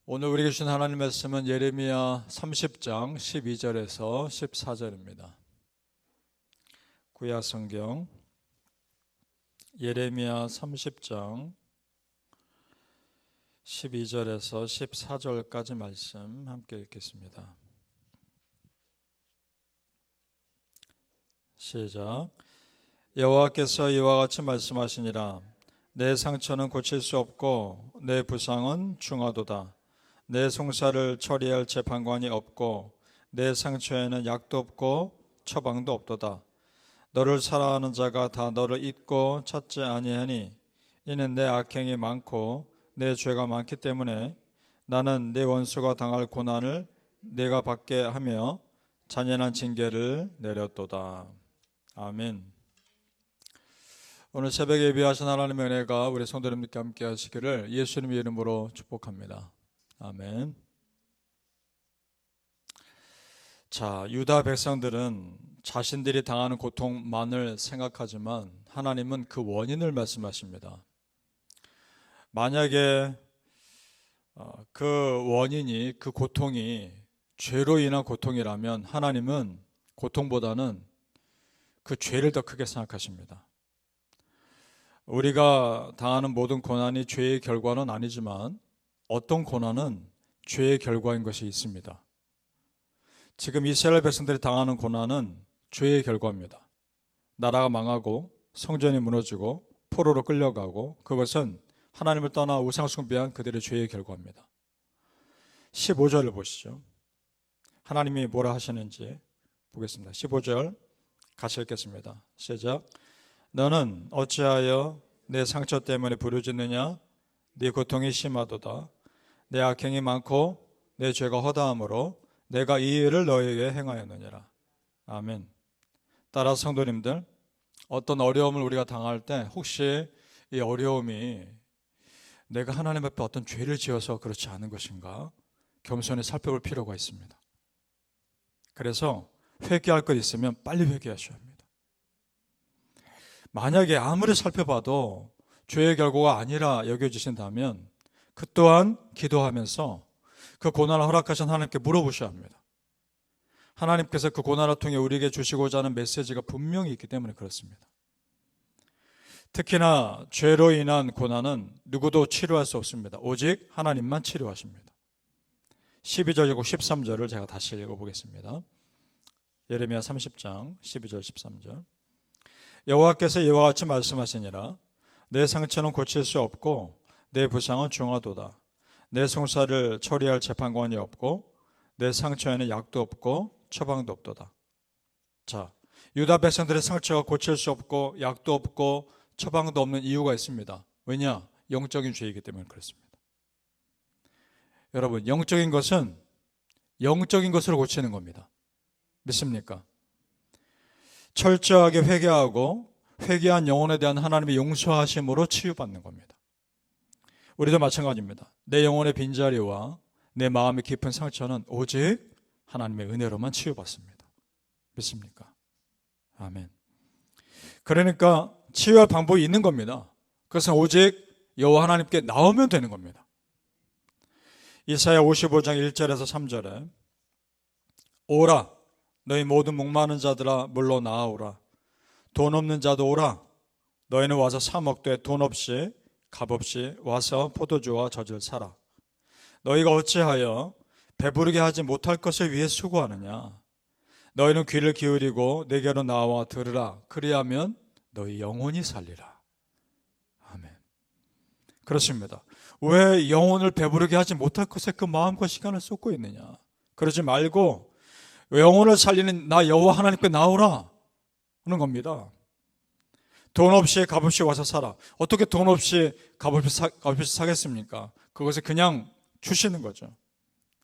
오늘 우리에게 주신 하나님 말씀은 예레미야 30장 12절에서 14절입니다. 구약 성경 예레미야 30장 12절에서 14절까지 말씀 함께 읽겠습니다. 시작. 여호와께서 이와 같이 말씀하시니라. 내 상처는 고칠 수 없고 내 부상은 중하도다. 내 송사를 처리할 재판관이 없고 내 상처에는 약도 없고 처방도 없도다. 너를 사랑하는 자가 다 너를 잊고 찾지 아니하니 이는 내 악행이 많고 내 죄가 많기 때문에 나는 내 원수가 당할 고난을 내가 받게 하며 잔인한 징계를 내렸도다. 아멘. 오늘 새벽에 예배하신 하나님의 은혜가 우리 성도님들께 함께 하시기를 예수님의 이름으로 축복합니다. 아멘. 자, 유다 백성들은 자신들이 당하는 고통만을 생각하지만 하나님은 그 원인을 말씀하십니다. 만약에 그 원인이, 그 고통이 죄로 인한 고통이라면 하나님은 고통보다는 그 죄를 더 크게 생각하십니다. 우리가 당하는 모든 고난이 죄의 결과는 아니지만 어떤 고난은 죄의 결과인 것이 있습니다. 지금 이스라엘 백성들이 당하는 고난은 죄의 결과입니다. 나라가 망하고 성전이 무너지고 포로로 끌려가고 그것은 하나님을 떠나 우상 숭배한 그들의 죄의 결과입니다. 15절을 보시죠. 하나님이 뭐라 하시는지 보겠습니다. 15절 같이 읽겠습니다. 시작. 너는 어찌하여 내 상처 때문에 부르짖느냐? 네 고통이 심하도다. 내 악행이 많고 내 죄가 허다함으로 내가 이 일을 너에게 행하였느니라. 아멘. 따라 성도님들, 어떤 어려움을 우리가 당할 때 혹시 이 어려움이 내가 하나님 앞에 어떤 죄를 지어서 그렇지 않은 것인가 겸손히 살펴볼 필요가 있습니다. 그래서 회개할 것 있으면 빨리 회개하셔야 합니다. 만약에 아무리 살펴봐도 죄의 결과가 아니라 여겨지신다면 그 또한 기도하면서 그 고난을 허락하신 하나님께 물어보셔야 합니다. 하나님께서 그 고난을 통해 우리에게 주시고자 하는 메시지가 분명히 있기 때문에 그렇습니다. 특히나 죄로 인한 고난은 누구도 치료할 수 없습니다. 오직 하나님만 치료하십니다. 12절이고 13절을 제가 다시 읽어보겠습니다. 예레미야 30장 12절 13절. 여호와께서 이와 같이 말씀하시니라. 내 상처는 고칠 수 없고 내 부상은 중하도다. 내 송사를 처리할 재판관이 없고 내 상처에는 약도 없고 처방도 없도다. 자, 유다 백성들의 상처가 고칠 수 없고 약도 없고 처방도 없는 이유가 있습니다. 왜냐? 영적인 죄이기 때문에 그렇습니다. 여러분, 영적인 것은 영적인 것으로 고치는 겁니다. 믿습니까? 철저하게 회개하고 회개한 영혼에 대한 하나님의 용서하심으로 치유받는 겁니다. 우리도 마찬가지입니다. 내 영혼의 빈자리와 내 마음의 깊은 상처는 오직 하나님의 은혜로만 치유받습니다. 믿습니까? 아멘. 그러니까 치유할 방법이 있는 겁니다. 그것은 오직 여호와 하나님께 나오면 되는 겁니다. 이사야 55장 1절에서 3절에 오라 너희 모든 목마른 자들아 물러 나아오라. 돈 없는 자도 오라. 너희는 와서 사 먹되 돈 없이 값없이 와서 포도주와 젖을 사라. 너희가 어찌하여 배부르게 하지 못할 것을 위해 수고하느냐? 너희는 귀를 기울이고 내게로 나와 들으라. 그리하면 너희 영혼이 살리라. 아멘. 그렇습니다. 왜 영혼을 배부르게 하지 못할 것에 그 마음과 시간을 쏟고 있느냐? 그러지 말고 영혼을 살리는 나 여호와 하나님께 나오라 하는 겁니다. 돈 없이 값없이 와서 살아. 어떻게 돈 없이 값없이 사겠습니까? 그것을 그냥 주시는 거죠.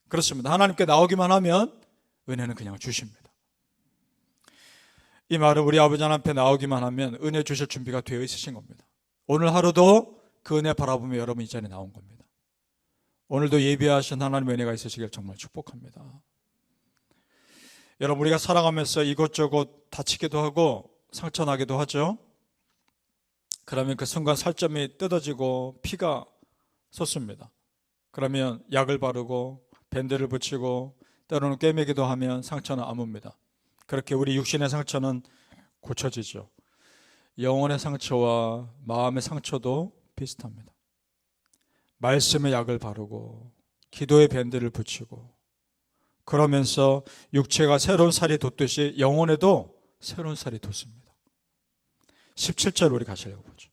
그렇습니다. 하나님께 나오기만 하면 은혜는 그냥 주십니다. 이 말은 우리 아버지 하나님 앞에 나오기만 하면 은혜 주실 준비가 되어 있으신 겁니다. 오늘 하루도 그 은혜 바라보며 여러분 이 자리에 나온 겁니다. 오늘도 예비하신 하나님의 은혜가 있으시길 정말 축복합니다. 여러분, 우리가 살아가면서 이것저것 다치기도 하고 상처나기도 하죠. 그러면 그 순간 살점이 뜯어지고 피가 솟습니다. 그러면 약을 바르고 밴드를 붙이고 때로는 꿰매기도 하면 상처는 아뭅니다. 그렇게 우리 육신의 상처는 고쳐지죠. 영혼의 상처와 마음의 상처도 비슷합니다. 말씀의 약을 바르고 기도의 밴드를 붙이고 그러면서 육체가 새로운 살이 돋듯이 영혼에도 새로운 살이 돋습니다. 17절 우리 같이 읽어보죠.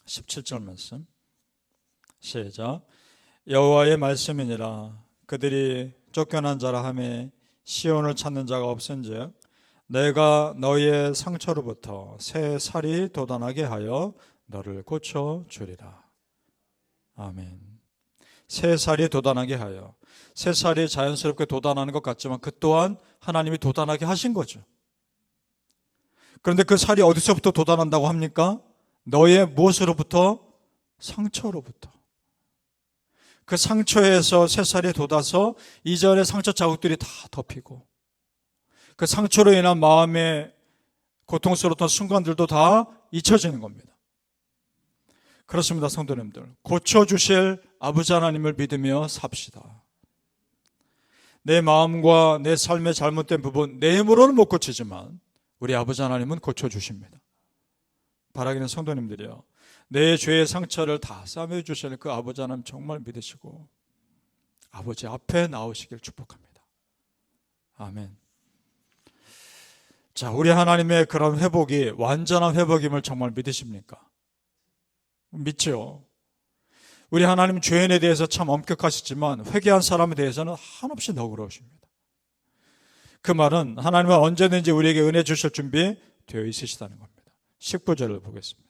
17절 말씀 시작. 여호와의 말씀이니라. 그들이 쫓겨난 자라 하매 시온을 찾는 자가 없은즉 내가 너희의 상처로부터 새 살이 돋아나게 하여 너를 고쳐주리라. 아멘. 새 살이 돋아나게 하여. 새 살이 자연스럽게 돋아나는 것 같지만 그 또한 하나님이 돋아나게 하신 거죠. 그런데 그 살이 어디서부터 돋아난다고 합니까? 너의 무엇으로부터? 상처로부터. 그 상처에서 새 살이 돋아서 이전의 상처 자국들이 다 덮이고 그 상처로 인한 마음의 고통스러웠던 순간들도 다 잊혀지는 겁니다. 그렇습니다, 성도님들. 고쳐주실 아버지 하나님을 믿으며 삽시다. 내 마음과 내 삶의 잘못된 부분 내 힘으로는 못 고치지만 우리 아버지 하나님은 고쳐주십니다. 바라기는 성도님들이요, 내 죄의 상처를 다 싸매주실 그 아버지 하나님 정말 믿으시고 아버지 앞에 나오시길 축복합니다. 아멘. 자, 우리 하나님의 그런 회복이 완전한 회복임을 정말 믿으십니까? 믿죠. 우리 하나님 죄인에 대해서 참 엄격하시지만 회개한 사람에 대해서는 한없이 너그러우십니다. 그 말은 하나님은 언제든지 우리에게 은혜 주실 준비 되어 있으시다는 겁니다. 19절을 보겠습니다.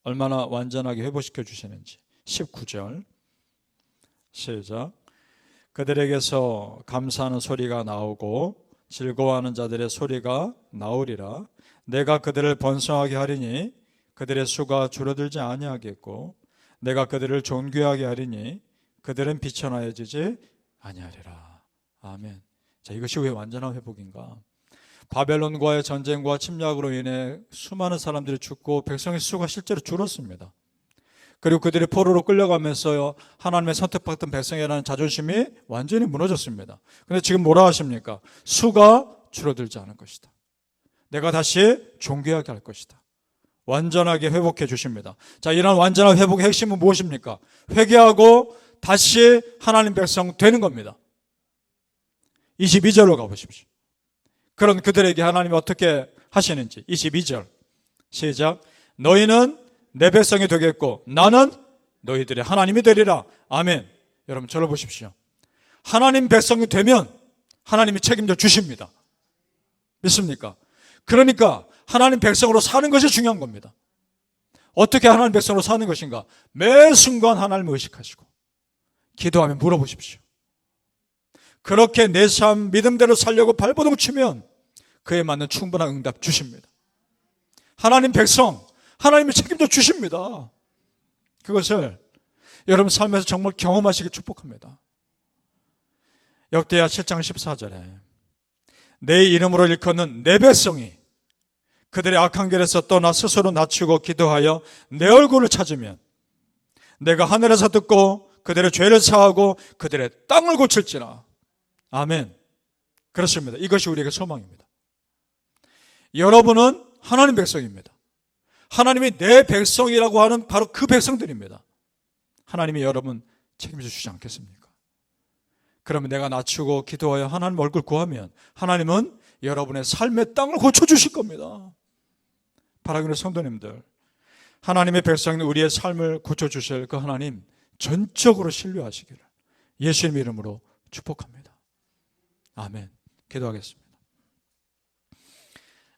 얼마나 완전하게 회복시켜 주시는지. 19절 시작. 그들에게서 감사하는 소리가 나오고 즐거워하는 자들의 소리가 나오리라. 내가 그들을 번성하게 하리니 그들의 수가 줄어들지 아니하겠고 내가 그들을 존귀하게 하리니 그들은 비천하여지지 아니하리라. 아멘. 자, 이것이 왜 완전한 회복인가? 바벨론과의 전쟁과 침략으로 인해 수많은 사람들이 죽고 백성의 수가 실제로 줄었습니다. 그리고 그들이 포로로 끌려가면서 하나님의 선택받던 백성이라는 자존심이 완전히 무너졌습니다. 그런데 지금 뭐라 하십니까? 수가 줄어들지 않을 것이다. 내가 다시 존귀하게 할 것이다. 완전하게 회복해 주십니다. 자, 이런 완전한 회복의 핵심은 무엇입니까? 회개하고 다시 하나님 백성 되는 겁니다. 22절로 가보십시오. 그런 그들에게 하나님이 어떻게 하시는지. 22절 시작. 너희는 내 백성이 되겠고 나는 너희들의 하나님이 되리라. 아멘. 여러분 저를 보십시오. 하나님 백성이 되면 하나님이 책임져 주십니다. 믿습니까? 그러니까 하나님 백성으로 사는 것이 중요한 겁니다. 어떻게 하나님 백성으로 사는 것인가? 매 순간 하나님을 의식하시고 기도하며 물어보십시오. 그렇게 내 삶 믿음대로 살려고 발버둥 치면 그에 맞는 충분한 응답 주십니다. 하나님 백성, 하나님이 책임져 주십니다. 그것을 여러분 삶에서 정말 경험하시길 축복합니다. 역대하 7장 14절에 내 이름으로 일컫는 내 백성이 그들의 악한 길에서 떠나 스스로 낮추고 기도하여 내 얼굴을 찾으면 내가 하늘에서 듣고 그들의 죄를 사하고 그들의 땅을 고칠지라. 아멘. 그렇습니다. 이것이 우리에게 소망입니다. 여러분은 하나님 백성입니다. 하나님이 내 백성이라고 하는 바로 그 백성들입니다. 하나님이 여러분 책임져 주지 않겠습니까? 그러면 내가 낮추고 기도하여 하나님 얼굴 구하면 하나님은 여러분의 삶의 땅을 고쳐주실 겁니다. 바라기는 성도님들, 하나님의 백성인 우리의 삶을 고쳐주실 그 하나님 전적으로 신뢰하시기를 예수님 이름으로 축복합니다. 아멘. 기도하겠습니다.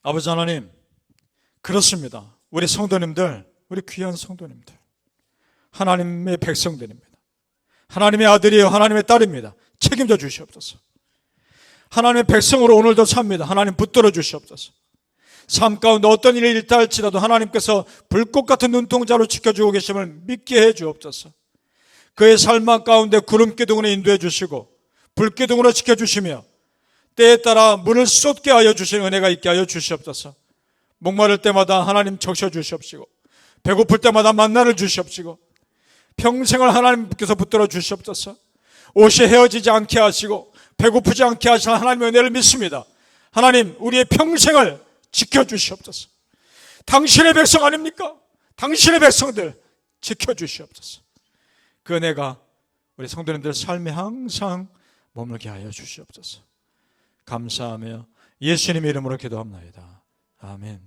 아버지 하나님, 그렇습니다. 우리 성도님들, 우리 귀한 성도님들, 하나님의 백성들입니다. 하나님의 아들이요 하나님의 딸입니다. 책임져 주시옵소서. 하나님의 백성으로 오늘도 삽니다. 하나님 붙들어 주시옵소서. 삶 가운데 어떤 일이 있다 할지라도 하나님께서 불꽃 같은 눈동자로 지켜주고 계심을 믿게 해 주옵소서. 그의 삶 가운데 구름기둥으로 인도해 주시고 불기둥으로 지켜주시며 때에 따라 물을 쏟게 하여 주시는 은혜가 있게 하여 주시옵소서. 목마를 때마다 하나님 적셔 주시옵시고 배고플 때마다 만나를 주시옵시고 평생을 하나님께서 붙들어 주시옵소서. 옷이 헤어지지 않게 하시고 배고프지 않게 하시는 하나님의 은혜를 믿습니다. 하나님, 우리의 평생을 지켜주시옵소서. 당신의 백성 아닙니까? 당신의 백성들 지켜주시옵소서. 그 은혜가 우리 성도님들 삶에 항상 머물게 하여 주시옵소서. 감사하며 예수님의 이름으로 기도합나이다. 아멘.